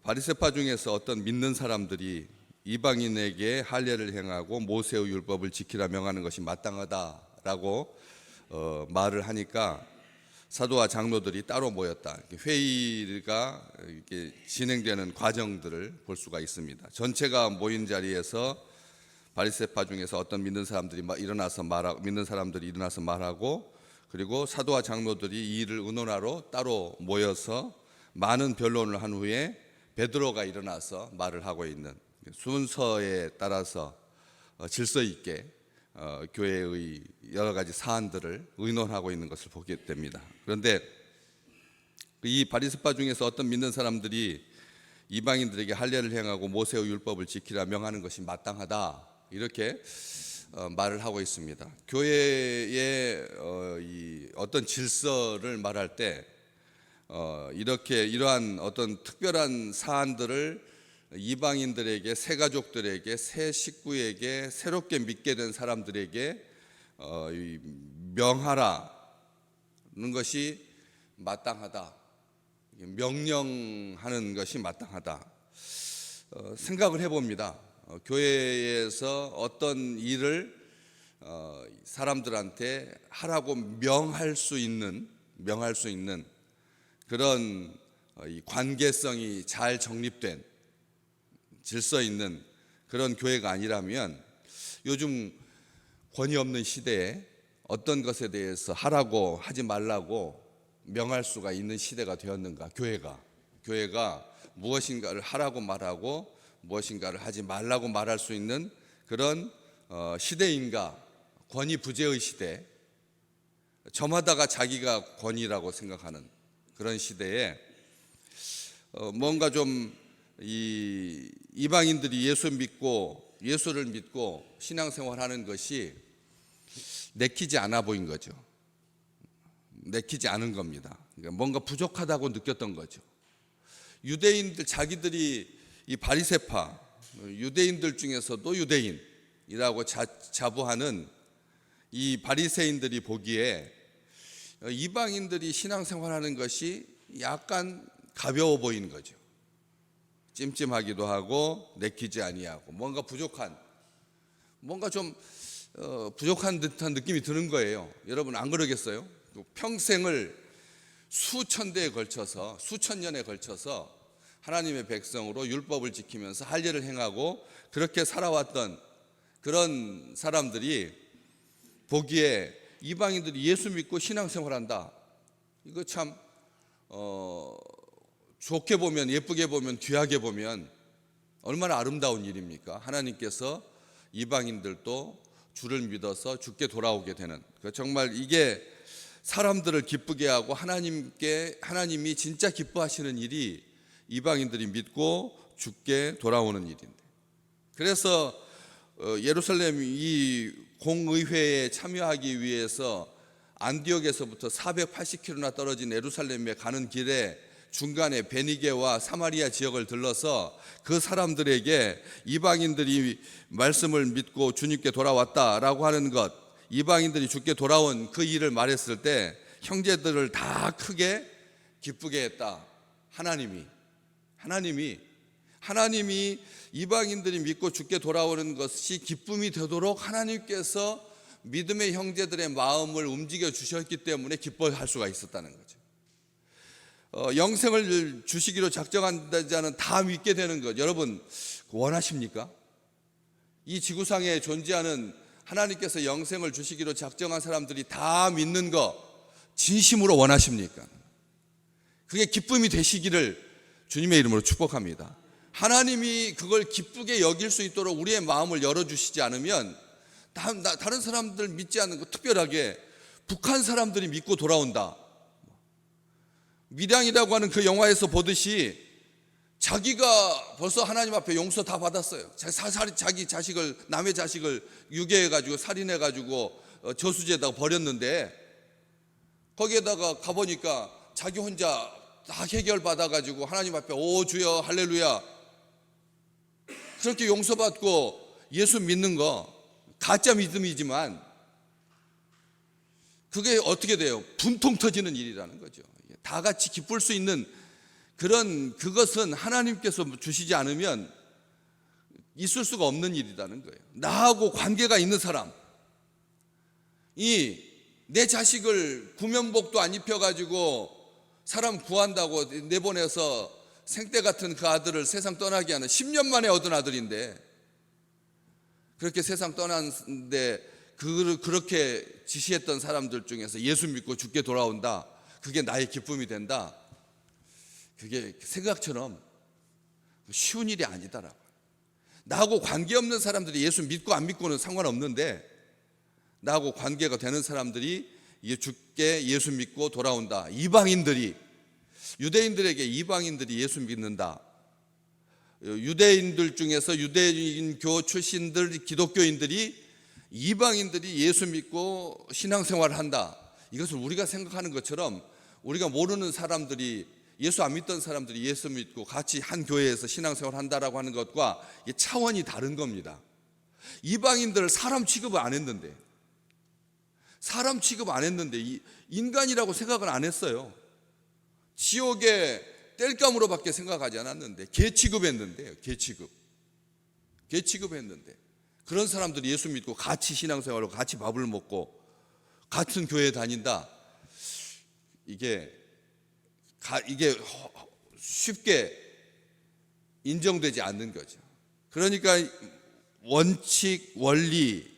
바리새파 중에서 어떤 믿는 사람들이 이방인에게 할례를 행하고 모세의 율법을 지키라 명하는 것이 마땅하다라고 말을 하니까 사도와 장로들이 따로 모였다. 회의가 이렇게 진행되는 과정들을 볼 수가 있습니다. 전체가 모인 자리에서 바리새파 중에서 어떤 믿는 사람들이 일어나서 말하고, 그리고 사도와 장로들이 이 일을 의논하러 따로 모여서 많은 변론을 한 후에 베드로가 일어나서 말을 하고 있는, 순서에 따라서 질서 있게 교회의 여러 가지 사안들을 의논하고 있는 것을 보게 됩니다. 그런데 이 바리새파 중에서 어떤 믿는 사람들이 이방인들에게 할례를 행하고 모세의 율법을 지키라 명하는 것이 마땅하다, 이렇게 말을 하고 있습니다. 교회의 어떤 질서를 말할 때 이러한 어떤 특별한 사안들을 이방인들에게, 새 가족들에게, 새 식구에게, 새롭게 믿게 된 사람들에게 명하라는 것이 마땅하다, 명령하는 것이 마땅하다. 생각을 해봅니다. 교회에서 어떤 일을 사람들한테 하라고 명할 수 있는 그런 관계성이 잘 정립된, 질서 있는 그런 교회가 아니라면, 요즘 권위 없는 시대에 어떤 것에 대해서 하라고 하지 말라고 명할 수가 있는 시대가 되었는가? 교회가 무엇인가를 하라고 말하고 무엇인가를 하지 말라고 말할 수 있는 그런 시대인가? 권위 부재의 시대, 저마다가 자기가 권위라고 생각하는 그런 시대에 뭔가 좀 이방인들이 예수를 믿고 신앙생활하는 것이 내키지 않아 보인 거죠. 내키지 않은 겁니다. 그러니까 뭔가 부족하다고 느꼈던 거죠. 유대인들 자기들이 이 바리새파, 유대인들 중에서도 유대인이라고 자부하는 이 바리새인들이 보기에 이방인들이 신앙생활하는 것이 약간 가벼워 보이는 거죠. 찜찜하기도 하고 내키지 아니하고 뭔가 좀 부족한 듯한 느낌이 드는 거예요. 여러분 안 그러겠어요? 평생을 수천 년에 걸쳐서 하나님의 백성으로 율법을 지키면서 할례를 행하고 그렇게 살아왔던 그런 사람들이 보기에 이방인들이 예수 믿고 신앙생활한다, 이거 참 좋게 보면, 예쁘게 보면, 귀하게 보면 얼마나 아름다운 일입니까? 하나님께서 이방인들도 주를 믿어서 주께 돌아오게 되는, 정말 이게 사람들을 기쁘게 하고 하나님이 진짜 기뻐하시는 일이 이방인들이 믿고 주께 돌아오는 일인데, 그래서 예루살렘 이 공의회에 참여하기 위해서 안디옥에서부터 480km나 떨어진 예루살렘에 가는 길에 중간에 베니게와 사마리아 지역을 들러서 그 사람들에게 이방인들이 말씀을 믿고 주님께 돌아왔다라고 하는 것, 이방인들이 주께 돌아온 그 일을 말했을 때 형제들을 다 크게 기쁘게 했다. 하나님이 이방인들이 믿고 주께 돌아오는 것이 기쁨이 되도록 하나님께서 믿음의 형제들의 마음을 움직여 주셨기 때문에 기뻐할 수가 있었다는 거죠. 영생을 주시기로 작정한 자는 다 믿게 되는 것, 여러분 원하십니까? 이 지구상에 존재하는 하나님께서 영생을 주시기로 작정한 사람들이 다 믿는 거 진심으로 원하십니까? 그게 기쁨이 되시기를 주님의 이름으로 축복합니다. 하나님이 그걸 기쁘게 여길 수 있도록 우리의 마음을 열어주시지 않으면 다른 사람들 믿지 않는 거, 특별하게 북한 사람들이 믿고 돌아온다, 밀양이라고 하는 그 영화에서 보듯이 자기가 벌써 하나님 앞에 용서 다 받았어요. 자기 자식을, 남의 자식을 유괴해가지고 살인해가지고 저수지에다가 버렸는데, 거기에다가 가보니까 자기 혼자 다 해결받아가지고 하나님 앞에 오 주여 할렐루야 그렇게 용서받고 예수 믿는 거 가짜 믿음이지만 그게 어떻게 돼요? 분통 터지는 일이라는 거죠. 다 같이 기쁠 수 있는 그것은 하나님께서 주시지 않으면 있을 수가 없는 일이라는 거예요. 나하고 관계가 있는 사람, 내 자식을 구면복도 안 입혀가지고 사람 구한다고 내보내서 생떼 같은 그 아들을 세상 떠나게 하는 10년 만에 얻은 아들인데, 그렇게 세상 떠났는데 그렇게 지시했던 사람들 중에서 예수 믿고 죽게 돌아온다, 그게 나의 기쁨이 된다, 그게 생각처럼 쉬운 일이 아니다라고. 나하고 관계없는 사람들이 예수 믿고 안 믿고는 상관없는데, 나하고 관계가 되는 사람들이 죽게 예수 믿고 돌아온다. 이방인들이, 유대인들에게 이방인들이 예수 믿는다, 유대인들 중에서 유대인교 출신들 기독교인들이 이방인들이 예수 믿고 신앙생활을 한다, 이것을 우리가 생각하는 것처럼 우리가 모르는 사람들이, 예수 안 믿던 사람들이 예수 믿고 같이 한 교회에서 신앙생활을 한다라고 하는 것과 차원이 다른 겁니다. 이방인들을 사람 취급을 안 했는데, 인간이라고 생각을 안 했어요. 지옥의 땔감으로밖에 생각하지 않았는데 개 취급했는데요. 개 취급했는데 그런 사람들이 예수 믿고 같이 신앙생활하고 같이 밥을 먹고 같은 교회에 다닌다, 이게 쉽게 인정되지 않는 거죠. 그러니까 원칙, 원리,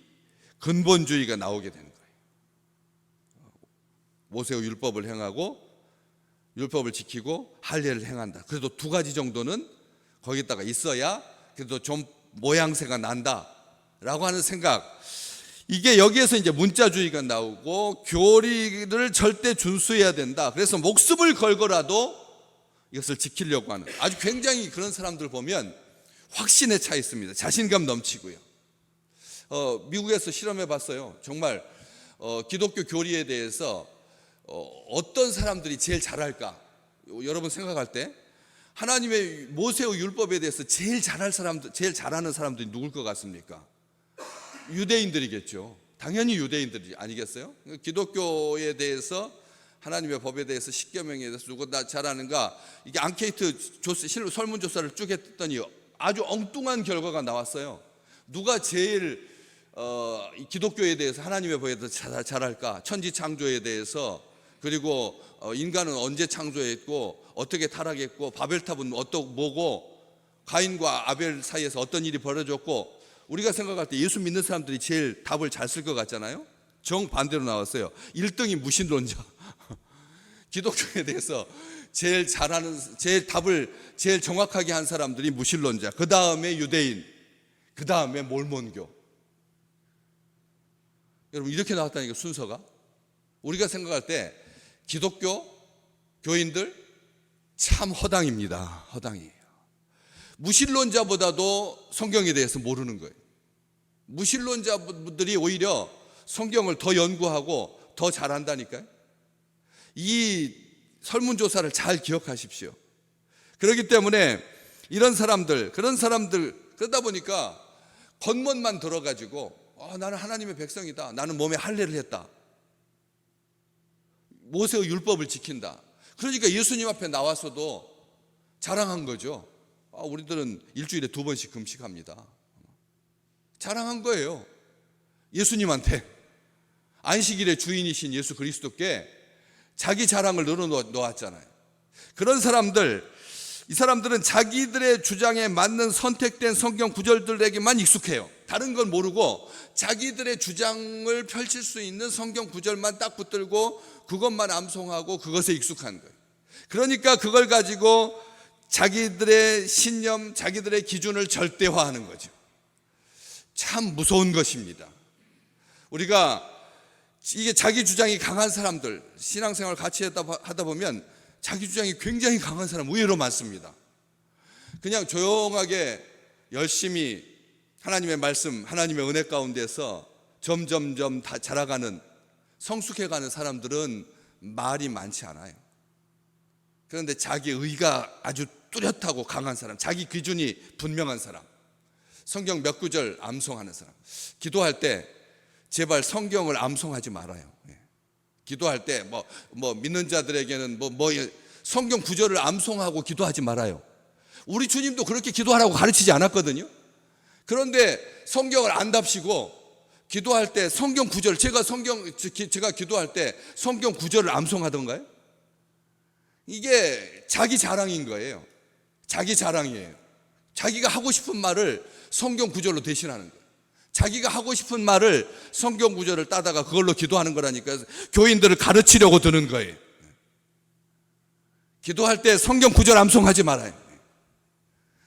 근본주의가 나오게 되는 거예요. 모세의 율법을 행하고 율법을 지키고 할례를 행한다. 그래도 두 가지 정도는 거기다가 있어야 그래도 좀 모양새가 난다라고 하는 생각. 이게 여기에서 이제 문자주의가 나오고, 교리를 절대 준수해야 된다, 그래서 목숨을 걸고라도 이것을 지키려고 하는, 아주 굉장히 그런 사람들 보면 확신에 차 있습니다. 자신감 넘치고요. 미국에서 실험해 봤어요. 정말 기독교 교리에 대해서 어떤 사람들이 제일 잘할까? 여러분 생각할 때 하나님의 모세의 율법에 대해서 제일 잘하는 사람들이 누굴 것 같습니까? 유대인들이겠죠. 당연히 유대인들이 아니겠어요? 기독교에 대해서, 하나님의 법에 대해서, 십계명에 대해서 누가 잘하는가? 이게 앙케이트 설문조사를 쭉 했더니 아주 엉뚱한 결과가 나왔어요. 누가 제일 기독교에 대해서, 하나님의 법에 대해서 잘할까? 천지 창조에 대해서, 그리고 인간은 언제 창조했고 어떻게 타락했고 바벨탑은 뭐고 가인과 아벨 사이에서 어떤 일이 벌어졌고, 우리가 생각할 때 예수 믿는 사람들이 제일 답을 잘 쓸 것 같잖아요. 정반대로 나왔어요. 1등이 무신론자. 기독교에 대해서 제일 답을 제일 정확하게 한 사람들이 무신론자, 그 다음에 유대인, 그 다음에 몰몬교. 여러분 이렇게 나왔다니까, 순서가. 우리가 생각할 때 기독교 교인들 참 허당입니다. 허당이에요. 무신론자보다도 성경에 대해서 모르는 거예요. 무신론자분들이 오히려 성경을 더 연구하고 더 잘한다니까요. 이 설문조사를 잘 기억하십시오. 그렇기 때문에 그런 사람들 그러다 보니까 겉멋만 들어가지고 나는 하나님의 백성이다, 나는 몸에 할례를 했다, 모세의 율법을 지킨다, 그러니까 예수님 앞에 나와서도 자랑한 거죠. 우리들은 일주일에 2번씩 금식합니다. 자랑한 거예요. 예수님한테, 안식일의 주인이신 예수 그리스도께 자기 자랑을 늘어놓았잖아요. 그런 사람들, 이 사람들은 자기들의 주장에 맞는 선택된 성경 구절들에게만 익숙해요. 다른 건 모르고 자기들의 주장을 펼칠 수 있는 성경 구절만 딱 붙들고 그것만 암송하고 그것에 익숙한 거예요. 그러니까 그걸 가지고 자기들의 신념, 자기들의 기준을 절대화하는 거죠. 참 무서운 것입니다. 우리가 이게 자기 주장이 강한 사람들, 신앙생활 같이 하다 보면 자기 주장이 굉장히 강한 사람 의외로 많습니다. 그냥 조용하게 열심히 하나님의 말씀, 하나님의 은혜 가운데서 점점점 다 자라가는, 성숙해가는 사람들은 말이 많지 않아요. 그런데 자기 의가 아주 뚜렷하고 강한 사람, 자기 기준이 분명한 사람, 성경 몇 구절 암송하는 사람. 기도할 때 제발 성경을 암송하지 말아요. 기도할 때 믿는 자들에게는 성경 구절을 암송하고 기도하지 말아요. 우리 주님도 그렇게 기도하라고 가르치지 않았거든요. 그런데 성경을 안답시고 기도할 때 성경 구절, 제가 기도할 때 성경 구절을 암송하던가요? 이게 자기 자랑인 거예요. 자기 자랑이에요. 자기가 하고 싶은 말을 성경 구절로 대신하는 거예요. 자기가 하고 싶은 말을 성경 구절을 따다가 그걸로 기도하는 거라니까. 교인들을 가르치려고 드는 거예요. 기도할 때 성경 구절 암송하지 말아요.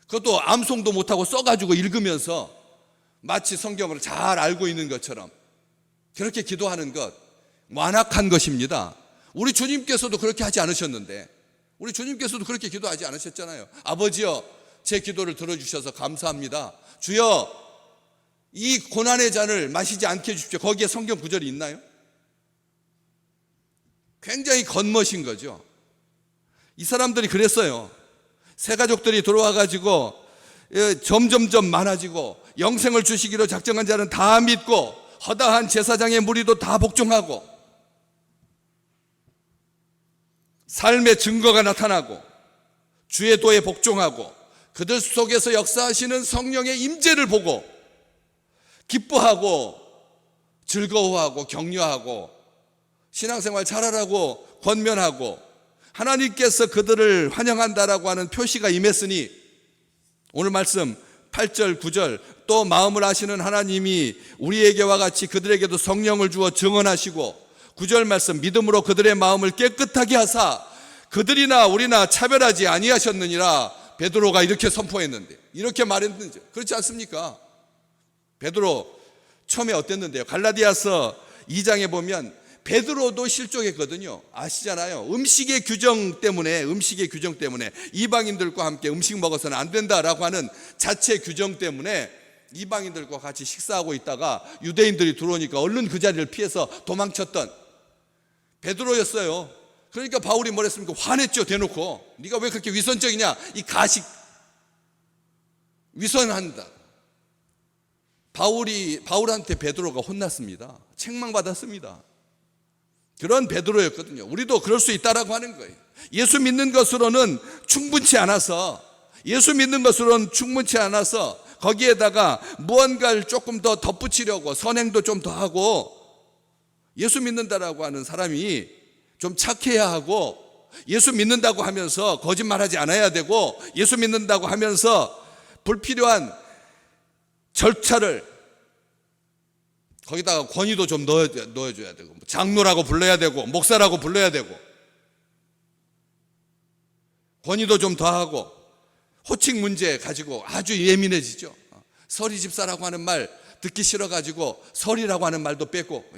그것도 암송도 못하고 써가지고 읽으면서 마치 성경을 잘 알고 있는 것처럼 그렇게 기도하는 것, 완악한 것입니다. 우리 주님께서도 그렇게 하지 않으셨는데, 우리 주님께서도 그렇게 기도하지 않으셨잖아요. 아버지여, 제 기도를 들어주셔서 감사합니다. 주여, 이 고난의 잔을 마시지 않게 해주십시오. 거기에 성경 구절이 있나요? 굉장히 겉멋인 거죠. 이 사람들이 그랬어요. 새 가족들이 들어와가지고 점점점 많아지고 영생을 주시기로 작정한 자는 다 믿고 허다한 제사장의 무리도 다 복종하고 삶의 증거가 나타나고 주의 도에 복종하고 그들 속에서 역사하시는 성령의 임재를 보고 기뻐하고 즐거워하고 격려하고 신앙생활 잘하라고 권면하고 하나님께서 그들을 환영한다라고 하는 표시가 임했으니 오늘 말씀 8절 9절 또 마음을 아시는 하나님이 우리에게와 같이 그들에게도 성령을 주어 증언하시고 9절 말씀 믿음으로 그들의 마음을 깨끗하게 하사 그들이나 우리나 차별하지 아니하셨느니라. 베드로가 이렇게 선포했는데, 이렇게 말했는지 그렇지 않습니까? 베드로 처음에 어땠는데요? 갈라디아서 2장에 보면 베드로도 실족했거든요. 아시잖아요. 음식의 규정 때문에 이방인들과 함께 음식 먹어서는 안 된다라고 하는 자체 규정 때문에 이방인들과 같이 식사하고 있다가 유대인들이 들어오니까 얼른 그 자리를 피해서 도망쳤던 베드로였어요. 그러니까 바울이 뭐랬습니까? 화냈죠. 대놓고. 네가 왜 그렇게 위선적이냐? 이 가식 위선한다. 바울한테 베드로가 혼났습니다. 책망받았습니다. 그런 베드로였거든요. 우리도 그럴 수 있다라고 하는 거예요. 예수 믿는 것으로는 충분치 않아서 거기에다가 무언가를 조금 더 덧붙이려고 선행도 좀 더 하고 예수 믿는다라고 하는 사람이 좀 착해야 하고 예수 믿는다고 하면서 거짓말하지 않아야 되고 예수 믿는다고 하면서 불필요한 절차를 거기다가 권위도 좀 넣어줘야 되고 장로라고 불러야 되고 목사라고 불러야 되고 권위도 좀 더하고 호칭 문제 가지고 아주 예민해지죠. 서리 집사라고 하는 말 듣기 싫어가지고 서리라고 하는 말도 뺐고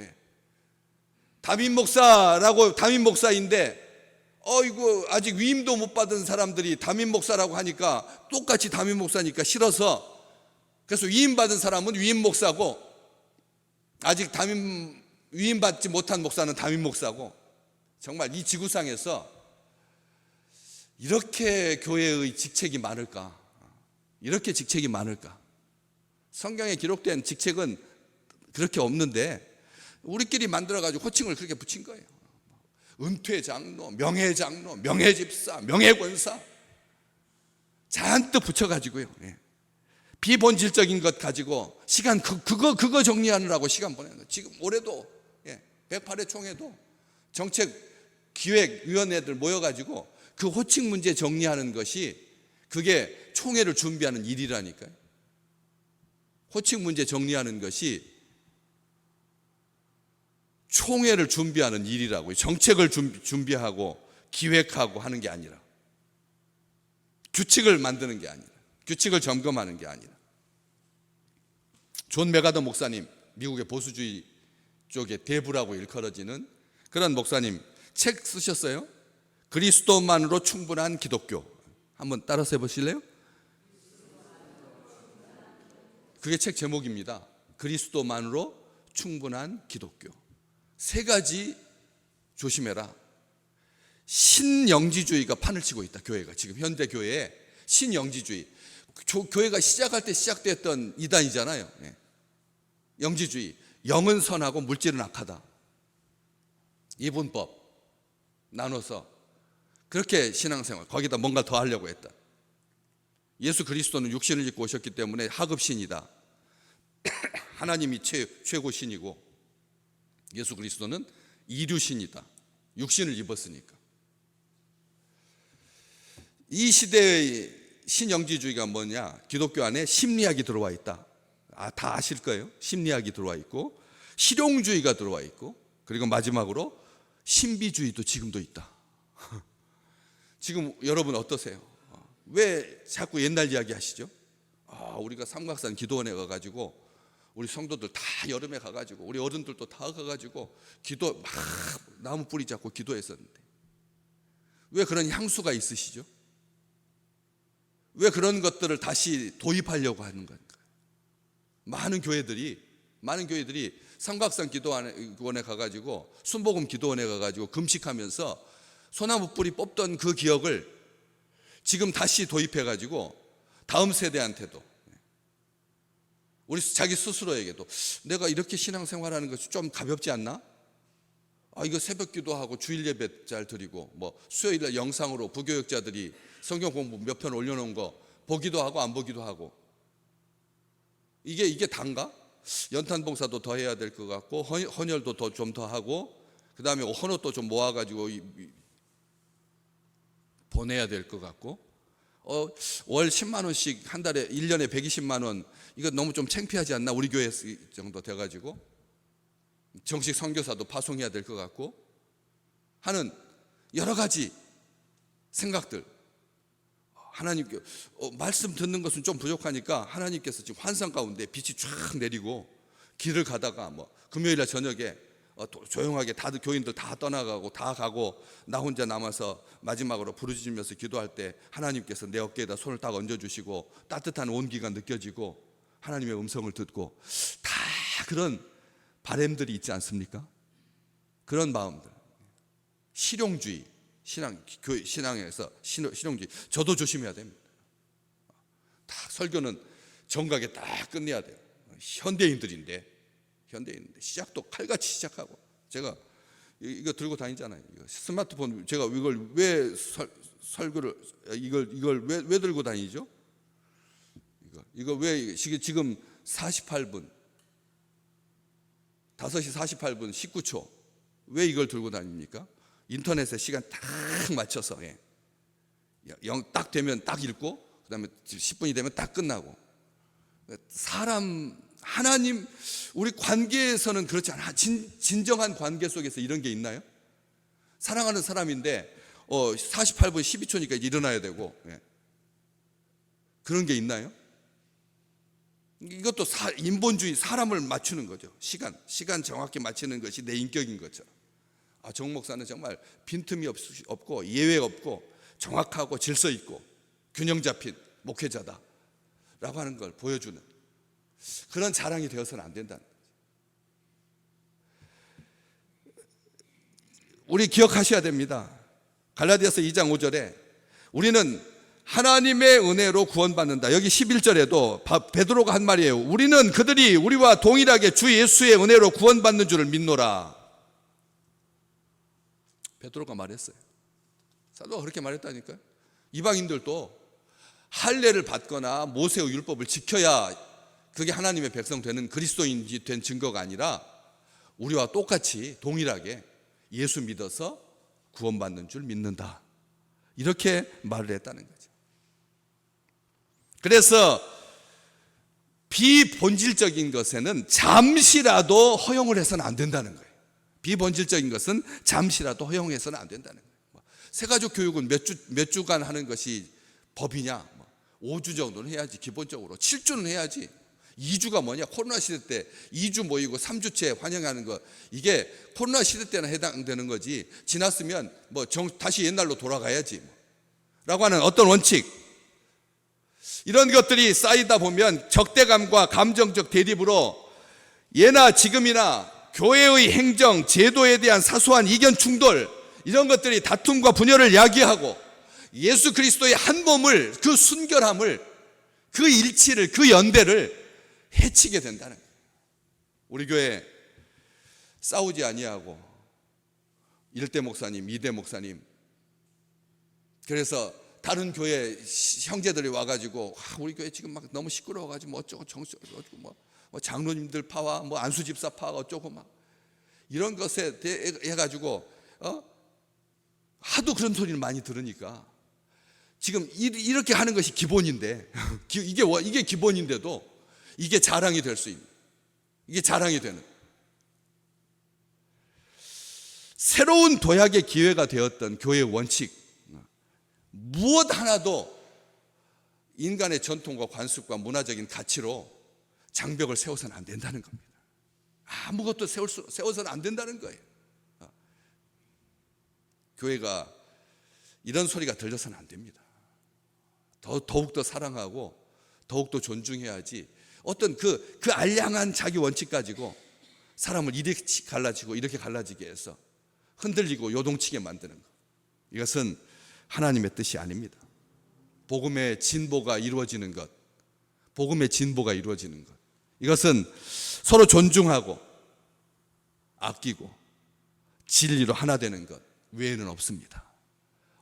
담임 목사인데 이거 아직 위임도 못 받은 사람들이 담임 목사라고 하니까 똑같이 담임 목사니까 싫어서 그래서 위임 받은 사람은 위임 목사고 아직 위임 받지 못한 목사는 담임 목사고 정말 이 지구상에서 이렇게 교회의 직책이 많을까? 이렇게 직책이 많을까? 성경에 기록된 직책은 그렇게 없는데 우리끼리 만들어가지고 호칭을 그렇게 붙인 거예요. 은퇴장로, 명예장로, 명예집사, 명예권사 잔뜩 붙여가지고요. 비본질적인 것 가지고 시간 그거 정리하느라고 시간 보내는 거예요. 지금 올해도 108회 총회도 정책기획위원회들 모여가지고 그 호칭 문제 정리하는 것이 그게 총회를 준비하는 일이라니까요. 호칭 문제 정리하는 것이 총회를 준비하는 일이라고요. 정책을 준비하고 기획하고 하는 게 아니라 규칙을 만드는 게 아니라 규칙을 점검하는 게 아니라 존 메가더 목사님, 미국의 보수주의 쪽의 대부라고 일컬어지는 그런 목사님 책 쓰셨어요. 그리스도만으로 충분한 기독교. 한번 따라서 해보실래요? 그게 책 제목입니다. 그리스도만으로 충분한 기독교. 세 가지 조심해라. 신영지주의가 판을 치고 있다. 교회가 지금 현대 교회에 신영지주의. 교회가 시작할 때 시작됐던 이단이잖아요. 영지주의. 영은 선하고 물질은 악하다. 이분법 나눠서 그렇게 신앙생활, 거기다 뭔가 더 하려고 했다. 예수 그리스도는 육신을 입고 오셨기 때문에 하급신이다. 하나님이 최고 신이고 예수 그리스도는 이류신이다. 육신을 입었으니까. 이 시대의 신영지주의가 뭐냐? 기독교 안에 심리학이 들어와 있다. 다 아실 거예요. 심리학이 들어와 있고 실용주의가 들어와 있고 그리고 마지막으로 신비주의도 지금도 있다. 지금 여러분 어떠세요? 왜 자꾸 옛날 이야기 하시죠? 우리가 삼각산 기도원에 가가지고 우리 성도들 다 여름에 가가지고 우리 어른들도 다 가가지고 기도 막 나무 뿌리 잡고 기도했었는데 왜 그런 향수가 있으시죠? 왜 그런 것들을 다시 도입하려고 하는 건가요? 많은 교회들이 삼각산 기도원에 가가지고 순복음 기도원에 가가지고 금식하면서 소나무 뿌리 뽑던 그 기억을 지금 다시 도입해가지고 다음 세대한테도 우리 자기 스스로에게도 내가 이렇게 신앙생활하는 것이 좀 가볍지 않나? 이거 새벽 기도하고 주일 예배 잘 드리고 뭐 수요일날 영상으로 부교육자들이 성경 공부 몇 편 올려놓은 거 보기도 하고 안 보기도 하고 이게 단가? 연탄 봉사도 더 해야 될 것 같고 헌혈도 좀 더 하고 그 다음에 헌옷도 좀 모아가지고 보내야 될 것 같고 월 10만 원씩 한 달에 1년에 120만 원 이거 너무 좀 창피하지 않나? 우리 교회 정도 돼가지고 정식 선교사도 파송해야 될 것 같고 하는 여러 가지 생각들. 하나님께 말씀 듣는 것은 좀 부족하니까 하나님께서 지금 환상 가운데 빛이 쫙 내리고 길을 가다가 뭐 금요일날 저녁에 조용하게 다들 교인들 다 떠나가고 다 가고 나 혼자 남아서 마지막으로 부르짖으면서 기도할 때 하나님께서 내 어깨에다 손을 딱 얹어주시고 따뜻한 온기가 느껴지고 하나님의 음성을 듣고 다 그런 바램들이 있지 않습니까? 그런 마음들. 실용주의 신앙에서 실용주의 저도 조심해야 됩니다. 딱 설교는 정각에 딱 끝내야 돼요. 현대인인데 시작도 칼같이 시작하고 제가 이거 들고 다니잖아요. 스마트폰 제가 이걸 왜 설교를 이걸 왜 들고 다니죠? 이거 왜 지금 48분 5시 48분 19초 왜 이걸 들고 다닙니까? 인터넷에 시간 딱 맞춰서 딱 되면 딱 읽고 그 다음에 10분이 되면 딱 끝나고 하나님 우리 관계에서는 그렇지 않아. 진정한 관계 속에서 이런 게 있나요? 사랑하는 사람인데 48분 12초니까 일어나야 되고 그런 게 있나요? 이것도 인본주의 사람을 맞추는 거죠. 시간 정확히 맞추는 것이 내 인격인 것처럼. 정 목사는 정말 빈틈이 없고 예외 없고 정확하고 질서 있고 균형 잡힌 목회자다 라고 하는 걸 보여주는 그런 자랑이 되어서는 안 된다는 거죠. 우리 기억하셔야 됩니다. 갈라디아서 2장 5절에 우리는 하나님의 은혜로 구원받는다. 여기 11절에도 베드로가 한 말이에요. 우리는 그들이 우리와 동일하게 주 예수의 은혜로 구원받는 줄을 믿노라. 베드로가 말했어요. 사도가 그렇게 말했다니까요. 이방인들도 할례를 받거나 모세의 율법을 지켜야 그게 하나님의 백성 되는 그리스도인이 된 증거가 아니라 우리와 똑같이 동일하게 예수 믿어서 구원받는 줄 믿는다. 이렇게 말을 했다는 거죠. 그래서 비본질적인 것에는 잠시라도 허용을 해서는 안 된다는 거예요. 비본질적인 것은 잠시라도 허용해서는 안 된다는 거예요. 새가족 교육은 몇 주간 하는 것이 법이냐? 5주 정도는 해야지. 기본적으로 7주는 해야지. 2주가 뭐냐? 코로나 시대 때 2주 모이고 3주째 환영하는 거 이게 코로나 시대 때는 해당되는 거지. 지났으면 다시 옛날로 돌아가야지 라고 하는 어떤 원칙, 이런 것들이 쌓이다 보면 적대감과 감정적 대립으로 예나 지금이나 교회의 행정, 제도에 대한 사소한 이견 충돌, 이런 것들이 다툼과 분열을 야기하고 예수 그리스도의 한 몸을, 그 순결함을, 그 일치를, 그 연대를 해치게 된다는 거예요. 우리 교회 싸우지 아니하고 1대 목사님, 2대 목사님 그래서 다른 교회 형제들이 와가지고 우리 교회 지금 막 너무 시끄러워가지고 뭐 어쩌고 어쩌고 뭐 장로님들 파와 뭐 안수집사 파가 어쩌고 막 이런 것에 대해 해가지고 하도 그런 소리를 많이 들으니까 지금 이렇게 하는 것이 기본인데 이게 기본인데도 이게 자랑이 될 수 있는, 이게 자랑이 되는 새로운 도약의 기회가 되었던 교회의 원칙, 무엇 하나도 인간의 전통과 관습과 문화적인 가치로 장벽을 세워서는 안 된다는 겁니다. 아무것도 세워서는 안 된다는 거예요. 교회가 이런 소리가 들려서는 안 됩니다. 더욱더 사랑하고 더욱더 존중해야지 어떤 그 알량한 자기 원칙 가지고 사람을 이렇게 갈라지고 이렇게 갈라지게 해서 흔들리고 요동치게 만드는 것, 이것은 하나님의 뜻이 아닙니다. 복음의 진보가 이루어지는 것, 복음의 진보가 이루어지는 것, 이것은 서로 존중하고 아끼고 진리로 하나 되는 것 외에는 없습니다.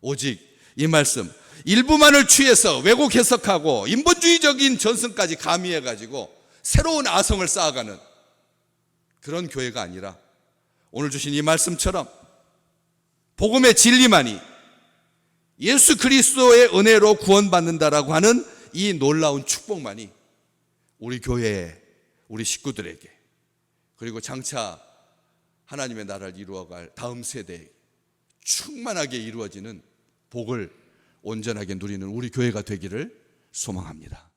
오직 이 말씀 일부만을 취해서 왜곡 해석하고 인본주의적인 전승까지 가미해가지고 새로운 아성을 쌓아가는 그런 교회가 아니라 오늘 주신 이 말씀처럼 복음의 진리만이 예수 그리스도의 은혜로 구원받는다라고 하는 이 놀라운 축복만이 우리 교회에, 우리 식구들에게, 그리고 장차 하나님의 나라를 이루어갈 다음 세대에 충만하게 이루어지는 복을 온전하게 누리는 우리 교회가 되기를 소망합니다.